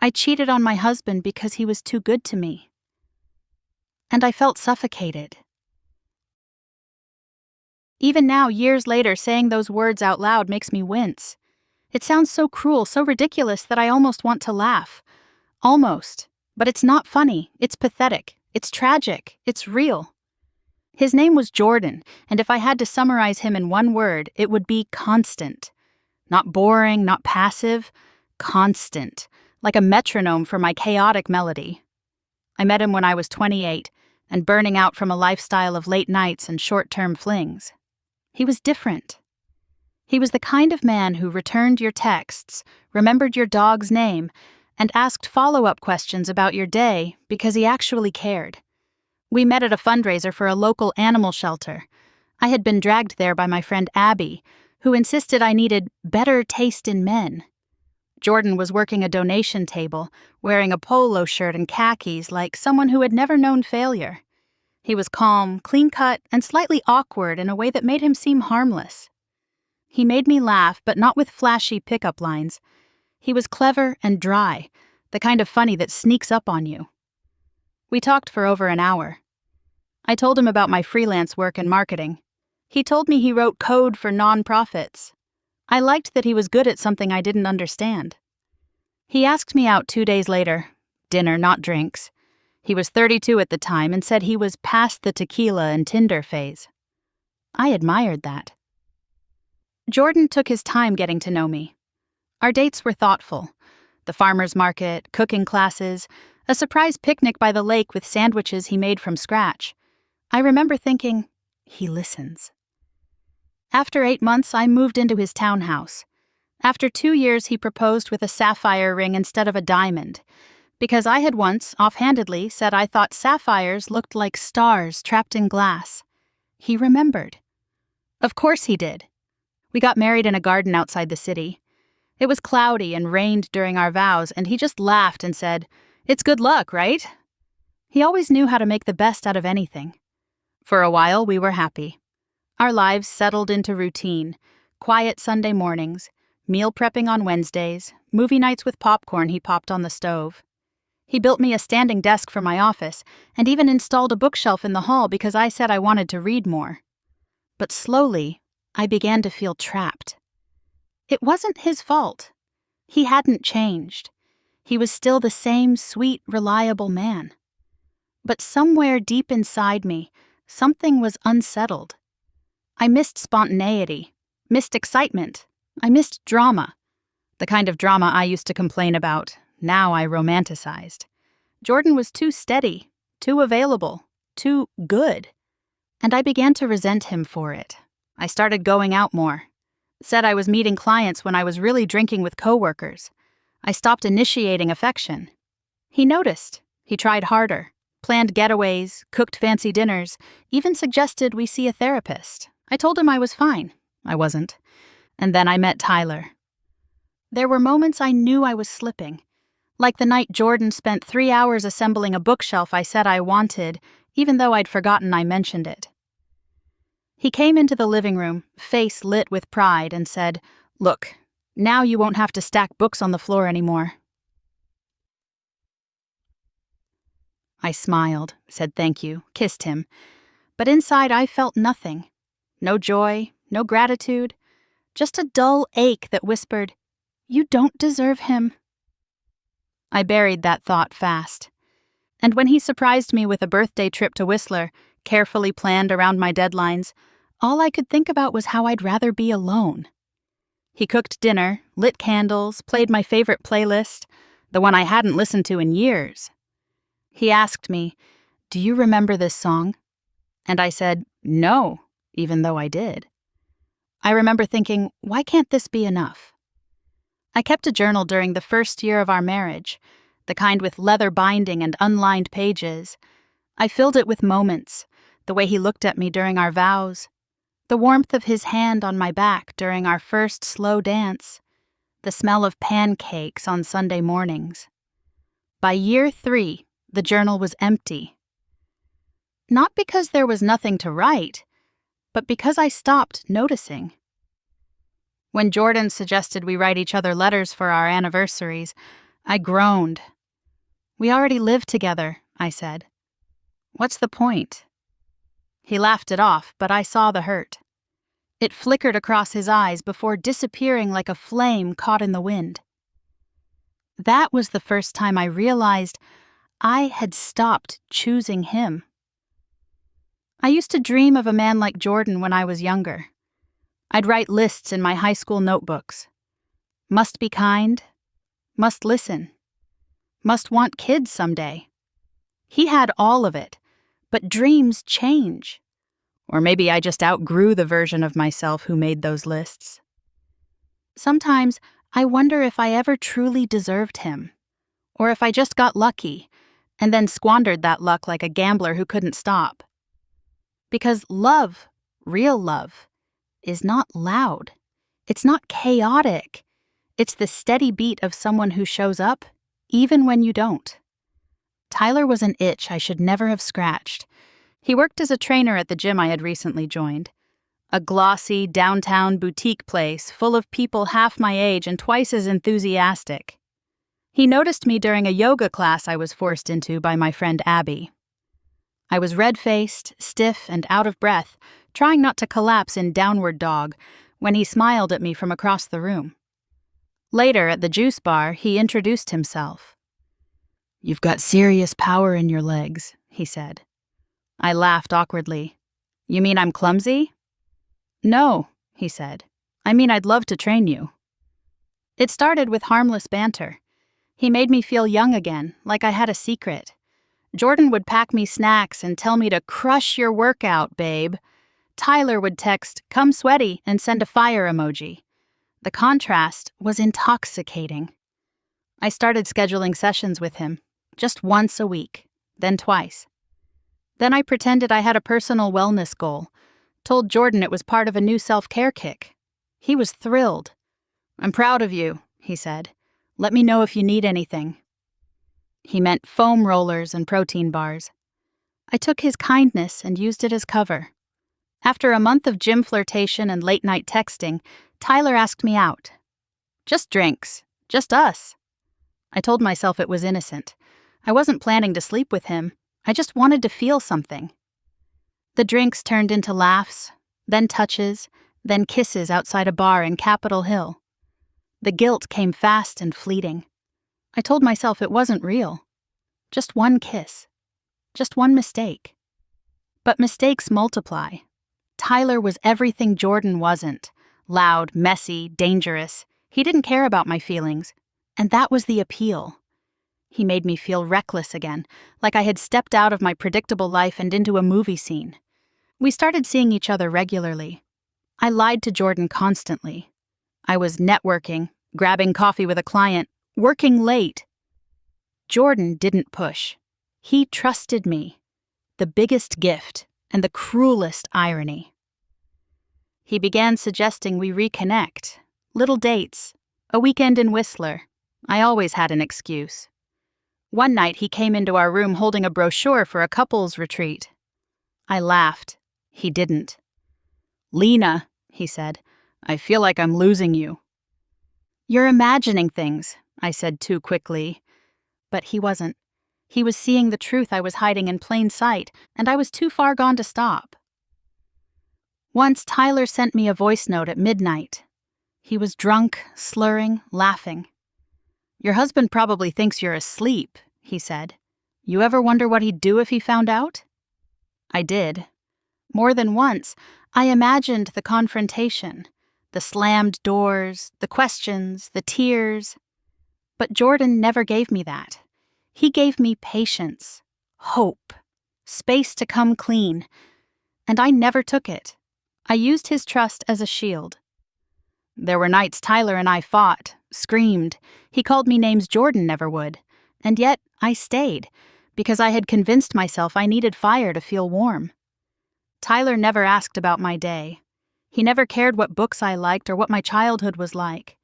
I cheated on my husband because he was too good to me. And I felt suffocated. Even now, years later, saying those words out loud makes me wince. It sounds so cruel, so ridiculous that I almost want to laugh. Almost. But it's not funny. It's pathetic. It's tragic. It's real. His name was Jordan, and if I had to summarize him in one word, it would be constant. Not boring, not passive. Constant. Like a metronome for my chaotic melody. I met him when I was 28, and burning out from a lifestyle of late nights and short-term flings. He was different. He was the kind of man who returned your texts, remembered your dog's name, and asked follow-up questions about your day because he actually cared. We met at a fundraiser for a local animal shelter. I had been dragged there by my friend Abby, who insisted I needed better taste in men. Jordan was working a donation table, wearing a polo shirt and khakis like someone who had never known failure. He was calm, clean-cut, and slightly awkward in a way that made him seem harmless. He made me laugh, but not with flashy pickup lines. He was clever and dry, the kind of funny that sneaks up on you. We talked for over an hour. I told him about my freelance work and marketing. He told me he wrote code for nonprofits. I liked that he was good at something I didn't understand. He asked me out 2 days later. Dinner, not drinks. He was 32 at the time and said he was past the tequila and Tinder phase. I admired that. Jordan took his time getting to know me. Our dates were thoughtful. The farmer's market, cooking classes, a surprise picnic by the lake with sandwiches he made from scratch. I remember thinking, he listens. After 8 months, I moved into his townhouse. After 2 years, he proposed with a sapphire ring instead of a diamond, because I had once, offhandedly, said I thought sapphires looked like stars trapped in glass. He remembered. Of course he did. We got married in a garden outside the city. It was cloudy and rained during our vows, and he just laughed and said, "It's good luck, right?" He always knew how to make the best out of anything. For a while, we were happy. Our lives settled into routine, quiet Sunday mornings, meal prepping on Wednesdays, movie nights with popcorn he popped on the stove. He built me a standing desk for my office and even installed a bookshelf in the hall because I said I wanted to read more. But slowly, I began to feel trapped. It wasn't his fault. He hadn't changed. He was still the same sweet, reliable man. But somewhere deep inside me, something was unsettled. I missed spontaneity, missed excitement. I missed drama. The kind of drama I used to complain about, now I romanticized. Jordan was too steady, too available, too good. And I began to resent him for it. I started going out more. Said I was meeting clients when I was really drinking with coworkers. I stopped initiating affection. He noticed. He tried harder, planned getaways, cooked fancy dinners, even suggested we see a therapist. I told him I was fine. I wasn't. And then I met Tyler. There were moments I knew I was slipping. Like the night Jordan spent 3 hours assembling a bookshelf I said I wanted, even though I'd forgotten I mentioned it. He came into the living room, face lit with pride, and said, "Look, now you won't have to stack books on the floor anymore." I smiled, said thank you, kissed him. But inside I felt nothing. No joy, no gratitude, just a dull ache that whispered, "You don't deserve him." I buried that thought fast. And when he surprised me with a birthday trip to Whistler, carefully planned around my deadlines, all I could think about was how I'd rather be alone. He cooked dinner, lit candles, played my favorite playlist, the one I hadn't listened to in years. He asked me, "Do you remember this song?" And I said, "No," even though I did. I remember thinking, why can't this be enough? I kept a journal during the first year of our marriage, the kind with leather binding and unlined pages. I filled it with moments, the way he looked at me during our vows, the warmth of his hand on my back during our first slow dance, the smell of pancakes on Sunday mornings. By year 3, the journal was empty. Not because there was nothing to write, but because I stopped noticing. When Jordan suggested we write each other letters for our anniversaries, I groaned. "We already live together," I said. "What's the point?" He laughed it off, but I saw the hurt. It flickered across his eyes before disappearing like a flame caught in the wind. That was the first time I realized I had stopped choosing him. I used to dream of a man like Jordan when I was younger. I'd write lists in my high school notebooks. Must be kind. Must listen. Must want kids someday. He had all of it, but dreams change. Or maybe I just outgrew the version of myself who made those lists. Sometimes I wonder if I ever truly deserved him, or if I just got lucky and then squandered that luck like a gambler who couldn't stop. Because love, real love, is not loud. It's not chaotic. It's the steady beat of someone who shows up, even when you don't. Tyler was an itch I should never have scratched. He worked as a trainer at the gym I had recently joined. A glossy, downtown boutique place full of people half my age and twice as enthusiastic. He noticed me during a yoga class I was forced into by my friend Abby. I was red-faced, stiff, and out of breath, trying not to collapse in downward dog, when he smiled at me from across the room. Later, at the juice bar, he introduced himself. "You've got serious power in your legs," he said. I laughed awkwardly. "You mean I'm clumsy?" "No," he said. "I mean I'd love to train you." It started with harmless banter. He made me feel young again, like I had a secret. Jordan would pack me snacks and tell me to crush your workout, babe. Tyler would text, "Come sweaty," and send a fire emoji. The contrast was intoxicating. I started scheduling sessions with him, just once a week, then twice. Then I pretended I had a personal wellness goal, told Jordan it was part of a new self-care kick. He was thrilled. "I'm proud of you," he said. "Let me know if you need anything." He meant foam rollers and protein bars. I took his kindness and used it as cover. After a month of gym flirtation and late-night texting, Tyler asked me out. Just drinks. Just us. I told myself it was innocent. I wasn't planning to sleep with him. I just wanted to feel something. The drinks turned into laughs, then touches, then kisses outside a bar in Capitol Hill. The guilt came fast and fleeting. I told myself it wasn't real. Just one kiss. Just one mistake. But mistakes multiply. Tyler was everything Jordan wasn't. Loud, messy, dangerous. He didn't care about my feelings. And that was the appeal. He made me feel reckless again, like I had stepped out of my predictable life and into a movie scene. We started seeing each other regularly. I lied to Jordan constantly. I was networking, grabbing coffee with a client, working late. Jordan didn't push. He trusted me. The biggest gift and the cruelest irony. He began suggesting we reconnect. Little dates. A weekend in Whistler. I always had an excuse. One night he came into our room holding a brochure for a couples retreat. I laughed. He didn't. "Lena," he said, "I feel like I'm losing you." "You're imagining things," I said too quickly. But he wasn't. He was seeing the truth I was hiding in plain sight, and I was too far gone to stop. Once Tyler sent me a voice note at midnight. He was drunk, slurring, laughing. "Your husband probably thinks you're asleep," he said. "You ever wonder what he'd do if he found out?" I did. More than once, I imagined the confrontation, the slammed doors, the questions, the tears. But Jordan never gave me that. He gave me patience, hope, space to come clean, and I never took it. I used his trust as a shield. There were nights Tyler and I fought, screamed. He called me names Jordan never would, and yet I stayed, because I had convinced myself I needed fire to feel warm. Tyler never asked about my day. He never cared what books I liked or what my childhood was like.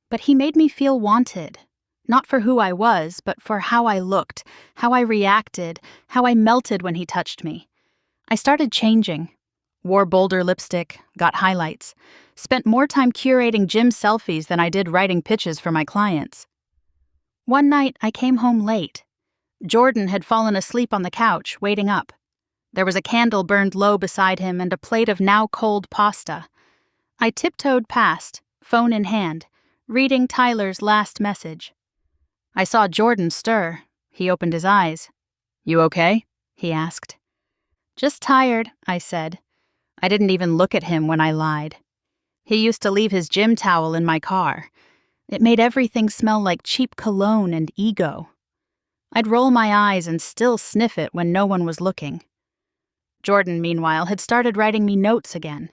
But he made me feel wanted, not for who I was, but for how I looked, how I reacted, how I melted when he touched me. I started changing. Wore bolder lipstick, got highlights, spent more time curating gym selfies than I did writing pitches for my clients. One night, I came home late. Jordan had fallen asleep on the couch, waiting up. There was a candle burned low beside him and a plate of now-cold pasta. I tiptoed past, phone in hand, reading Tyler's last message. I saw Jordan stir. He opened his eyes. "You okay?" he asked. "Just tired," I said. I didn't even look at him when I lied. He used to leave his gym towel in my car. It made everything smell like cheap cologne and ego. I'd roll my eyes and still sniff it when no one was looking. Jordan, meanwhile, had started writing me notes again.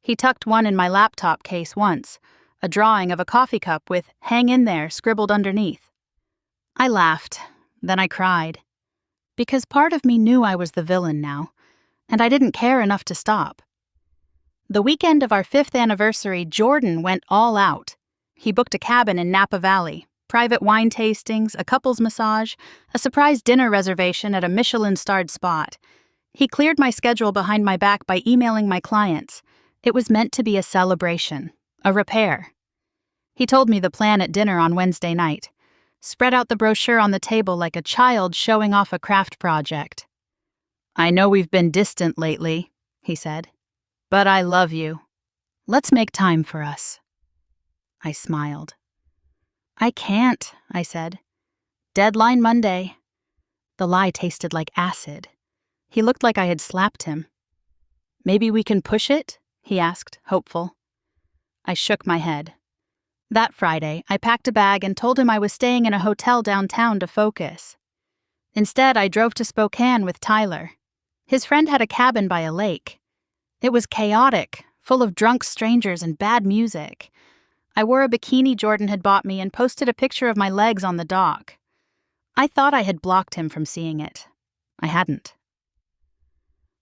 He tucked one in my laptop case once, a drawing of a coffee cup with "hang in there" scribbled underneath. I laughed, then I cried. Because part of me knew I was the villain now, and I didn't care enough to stop. The weekend of our 5th anniversary, Jordan went all out. He booked a cabin in Napa Valley, private wine tastings, a couples massage, a surprise dinner reservation at a Michelin-starred spot. He cleared my schedule behind my back by emailing my clients. It was meant to be a celebration, a repair. He told me the plan at dinner on Wednesday night. Spread out the brochure on the table like a child showing off a craft project. "I know we've been distant lately," he said, "but I love you. Let's make time for us." I smiled. "I can't," I said. "Deadline Monday." The lie tasted like acid. He looked like I had slapped him. "Maybe we can push it?" he asked, hopeful. I shook my head. That Friday, I packed a bag and told him I was staying in a hotel downtown to focus. Instead, I drove to Spokane with Tyler. His friend had a cabin by a lake. It was chaotic, full of drunk strangers and bad music. I wore a bikini Jordan had bought me and posted a picture of my legs on the dock. I thought I had blocked him from seeing it. I hadn't.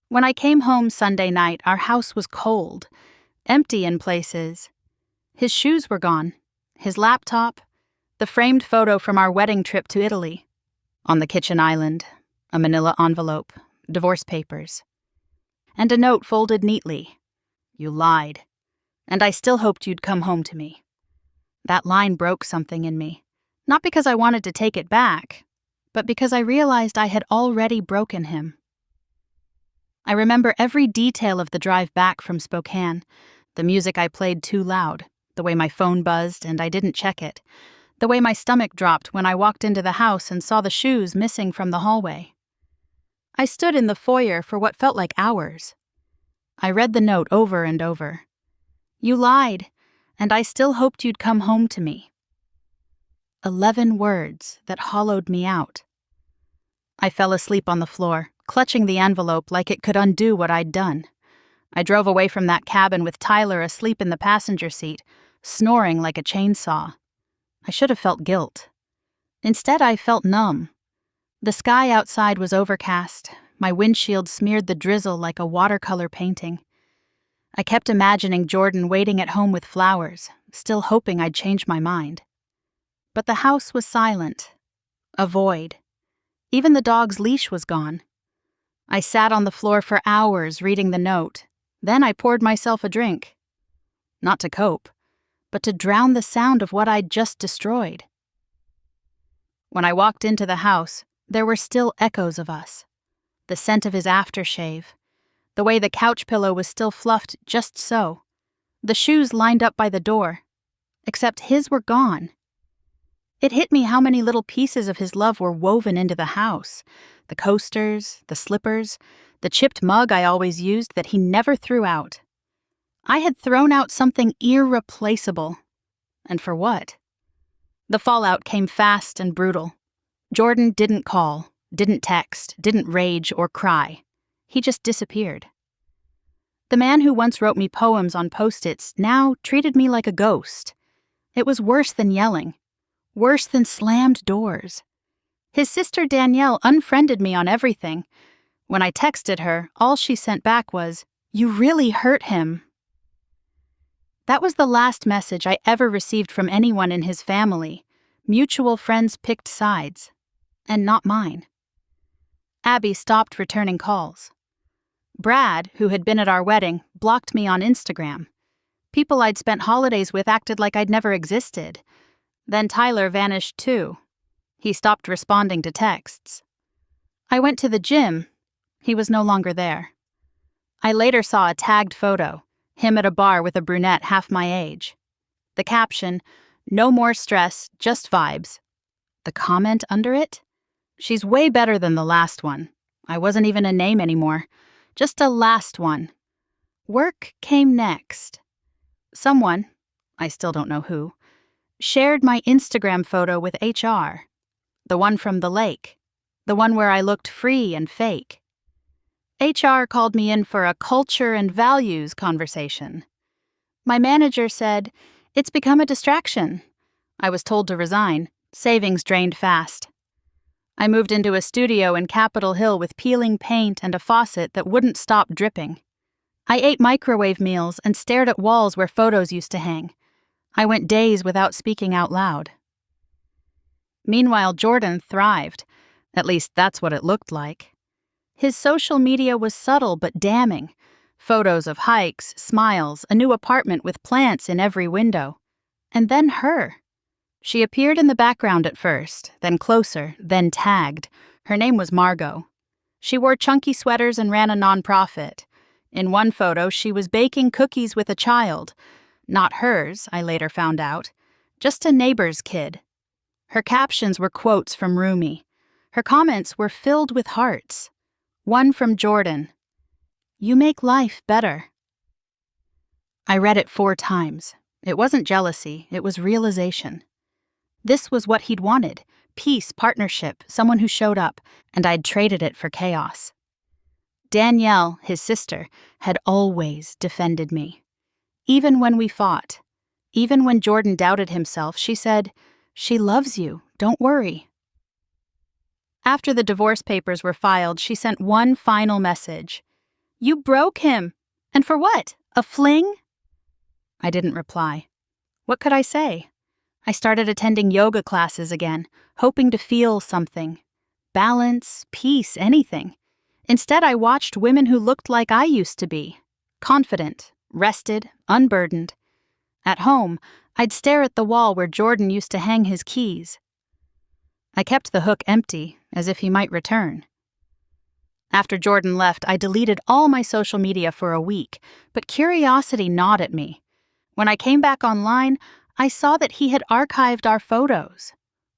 When I came home Sunday night, our house was cold, empty in places. His shoes were gone, his laptop, the framed photo from our wedding trip to Italy. On the kitchen island, a manila envelope, divorce papers. And a note folded neatly. "You lied, and I still hoped you'd come home to me." That line broke something in me, not because I wanted to take it back, but because I realized I had already broken him. I remember every detail of the drive back from Spokane, the music I played too loud, the way my phone buzzed and I didn't check it, the way my stomach dropped when I walked into the house and saw the shoes missing from the hallway. I stood in the foyer for what felt like hours. I read the note over and over. "You lied, and I still hoped you'd come home to me." 11 words that hollowed me out. I fell asleep on the floor, clutching the envelope like it could undo what I'd done. I drove away from that cabin with Tyler asleep in the passenger seat, snoring like a chainsaw. I should have felt guilt. Instead, I felt numb. The sky outside was overcast. My windshield smeared the drizzle like a watercolor painting. I kept imagining Jordan waiting at home with flowers, still hoping I'd change my mind. But the house was silent. A void. Even the dog's leash was gone. I sat on the floor for hours reading the note. Then I poured myself a drink. Not to cope, but to drown the sound of what I'd just destroyed. When I walked into the house, there were still echoes of us. The scent of his aftershave. The way the couch pillow was still fluffed just so. The shoes lined up by the door. Except his were gone. It hit me how many little pieces of his love were woven into the house. The coasters, the slippers, the chipped mug I always used that he never threw out. I had thrown out something irreplaceable. And for what? The fallout came fast and brutal. Jordan didn't call, didn't text, didn't rage or cry. He just disappeared. The man who once wrote me poems on Post-its now treated me like a ghost. It was worse than yelling. Worse than slammed doors. His sister Danielle unfriended me on everything. When I texted her, all she sent back was, "You really hurt him." That was the last message I ever received from anyone in his family. Mutual friends picked sides. And not mine. Abby stopped returning calls. Brad, who had been at our wedding, blocked me on Instagram. People I'd spent holidays with acted like I'd never existed. Then Tyler vanished too, He stopped responding to texts. I went to the gym. He was no longer there. I later saw a tagged photo, him at a bar with a brunette half my age. The caption, "No more stress, just vibes." The comment under it? "She's way better than the last one." I wasn't even a name anymore. Just a last one. Work came next. Someone, I still don't know who, shared my Instagram photo with HR. The one from the lake. The one where I looked free and fake. HR called me in for a culture and values conversation. My manager said, "It's become a distraction." I was told to resign. Savings drained fast. I moved into a studio in Capitol Hill with peeling paint and a faucet that wouldn't stop dripping. I ate microwave meals and stared at walls where photos used to hang. I went days without speaking out loud. Meanwhile, Jordan thrived. At least that's what it looked like. His social media was subtle but damning. Photos of hikes, smiles, a new apartment with plants in every window. And then her. She appeared in the background at first, then closer, then tagged. Her name was Margot. She wore chunky sweaters and ran a nonprofit. In one photo, she was baking cookies with a child. Not hers, I later found out. Just a neighbor's kid. Her captions were quotes from Rumi. Her comments were filled with hearts. One from Jordan. "You make life better." I read it 4 times. It wasn't jealousy, it was realization. This was what he'd wanted. Peace, partnership, someone who showed up, and I'd traded it for chaos. Danielle, his sister, had always defended me. Even when we fought. Even when Jordan doubted himself, she said, "She loves you, don't worry." After the divorce papers were filed, she sent one final message. "You broke him. And for what? A fling?" I didn't reply. What could I say? I started attending yoga classes again, hoping to feel something. Balance, peace, anything. Instead, I watched women who looked like I used to be. Confident, rested, unburdened. At home, I'd stare at the wall where Jordan used to hang his keys. I kept the hook empty, as if he might return. After Jordan left, I deleted all my social media for a week, but curiosity gnawed at me. When I came back online, I saw that he had archived our photos.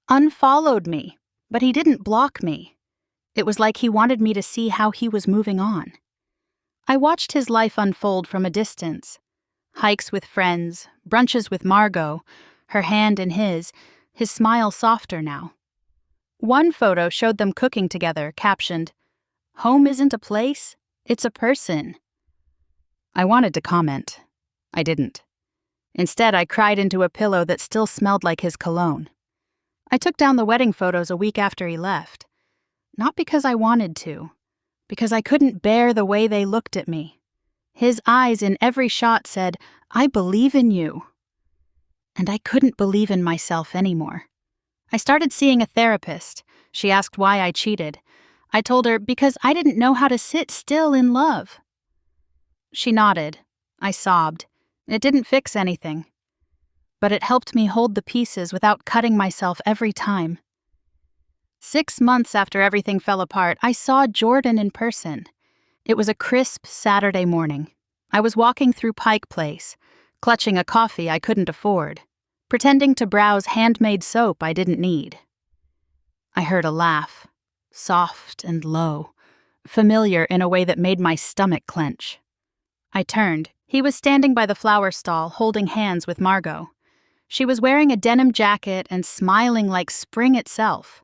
Unfollowed me, but he didn't block me. It was like he wanted me to see how he was moving on. I watched his life unfold from a distance. Hikes with friends, brunches with Margot, her hand in his smile softer now. One photo showed them cooking together, captioned, "Home isn't a place, it's a person." I wanted to comment. I didn't. Instead, I cried into a pillow that still smelled like his cologne. I took down the wedding photos a week after he left. Not because I wanted to, because I couldn't bear the way they looked at me. His eyes in every shot said, "I believe in you." And I couldn't believe in myself anymore. I started seeing a therapist. She asked why I cheated. I told her because I didn't know how to sit still in love. She nodded. I sobbed. It didn't fix anything. But it helped me hold the pieces without cutting myself every time. 6 months after everything fell apart, I saw Jordan in person. It was a crisp Saturday morning. I was walking through Pike Place, clutching a coffee I couldn't afford, pretending to browse handmade soap I didn't need. I heard a laugh, soft and low, familiar in a way that made my stomach clench. I turned. He was standing by the flower stall, holding hands with Margot. She was wearing a denim jacket and smiling like spring itself.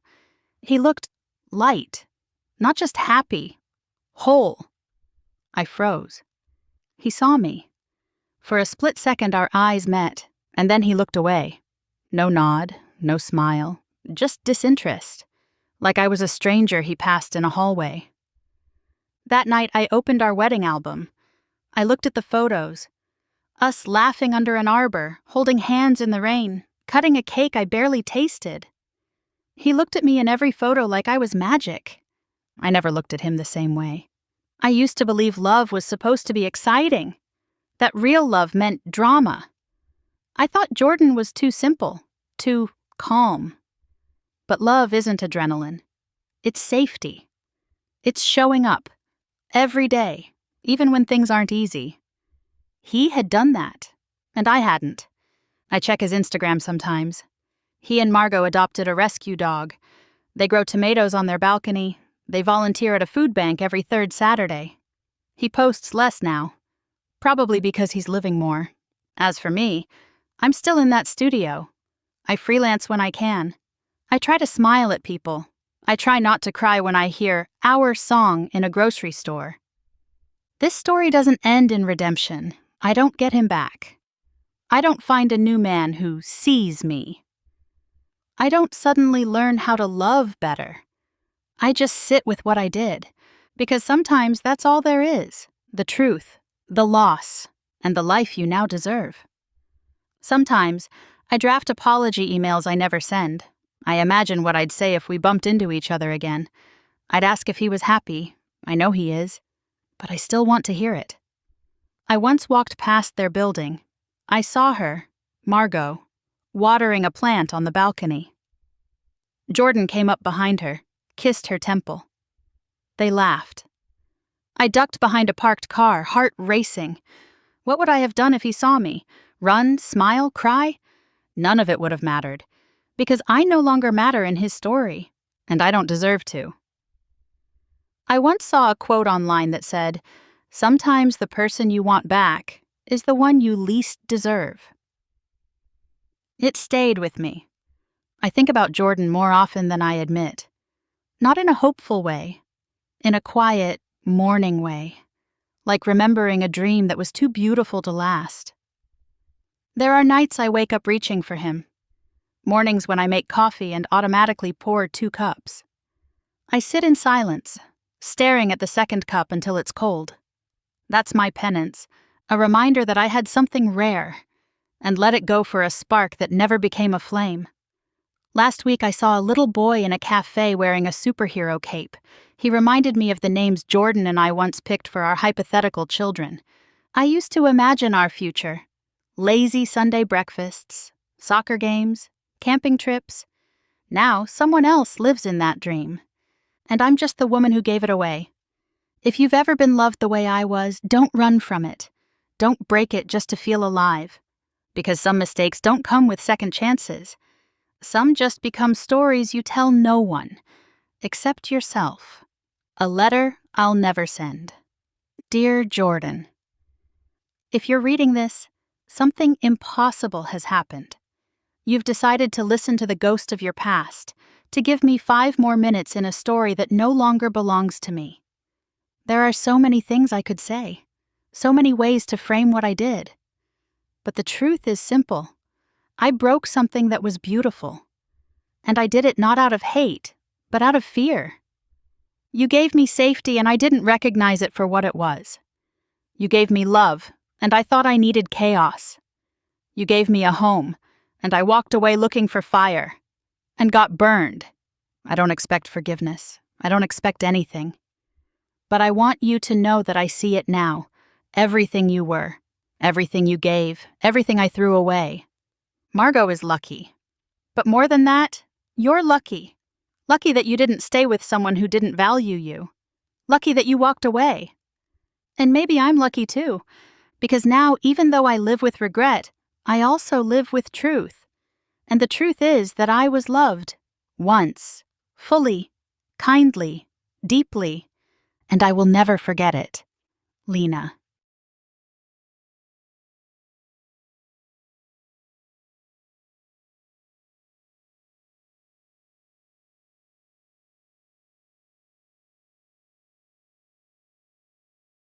He looked light, not just happy, whole. I froze. He saw me. For a split second, our eyes met, and then he looked away. No nod, no smile, just disinterest, like I was a stranger he passed in a hallway. That night, I opened our wedding album. I looked at the photos. Us laughing under an arbor, holding hands in the rain, cutting a cake I barely tasted. He looked at me in every photo like I was magic. I never looked at him the same way. I used to believe love was supposed to be exciting, that real love meant drama. I thought Jordan was too simple, too calm. But love isn't adrenaline. It's safety. It's showing up. Every day, even when things aren't easy. He had done that, and I hadn't. I check his Instagram sometimes. He and Margot adopted a rescue dog. They grow tomatoes on their balcony. They volunteer at a food bank every third Saturday. He posts less now, probably because he's living more. As for me, I'm still in that studio. I freelance when I can. I try to smile at people. I try not to cry when I hear "our song" in a grocery store. This story doesn't end in redemption. I don't get him back. I don't find a new man who sees me. I don't suddenly learn how to love better. I just sit with what I did, because sometimes that's all there is: the truth, the loss, and the life you now deserve. Sometimes I draft apology emails I never send. I imagine what I'd say if we bumped into each other again. I'd ask if he was happy. I know he is, but I still want to hear it. I once walked past their building. I saw her, Margot, watering a plant on the balcony. Jordan came up behind her, kissed her temple. They laughed. I ducked behind a parked car, heart racing. What would I have done if he saw me? Run, smile, cry? None of it would have mattered, because I no longer matter in his story, and I don't deserve to. I once saw a quote online that said, "Sometimes the person you want back is the one you least deserve." It stayed with me. I think about Jordan more often than I admit. Not in a hopeful way, in a quiet, mourning way, like remembering a dream that was too beautiful to last. There are nights I wake up reaching for him. Mornings when I make coffee and automatically pour 2 cups. I sit in silence, staring at the second cup until it's cold. That's my penance, a reminder that I had something rare, and let it go for a spark that never became a flame. Last week I saw a little boy in a cafe wearing a superhero cape. He reminded me of the names Jordan and I once picked for our hypothetical children. I used to imagine our future: lazy Sunday breakfasts, soccer games, camping trips. Now someone else lives in that dream, and I'm just the woman who gave it away. If you've ever been loved the way I was, don't run from it. Don't break it just to feel alive, because some mistakes don't come with second chances. Some just become stories you tell no one, except yourself. A letter I'll never send. Dear Jordan, if you're reading this, something impossible has happened. You've decided to listen to the ghost of your past, to give me 5 more minutes in a story that no longer belongs to me. There are so many things I could say, so many ways to frame what I did. But the truth is simple. I broke something that was beautiful. And I did it not out of hate, but out of fear. You gave me safety and I didn't recognize it for what it was. You gave me love, and I thought I needed chaos. You gave me a home, and I walked away looking for fire, and got burned. I don't expect forgiveness. I don't expect anything. But I want you to know that I see it now. Everything you were, everything you gave, everything I threw away. Margot is lucky. But more than that, you're lucky. Lucky that you didn't stay with someone who didn't value you. Lucky that you walked away. And maybe I'm lucky too, because now, even though I live with regret, I also live with truth. And the truth is that I was loved. Once. Fully. Kindly. Deeply. And I will never forget it. Lena.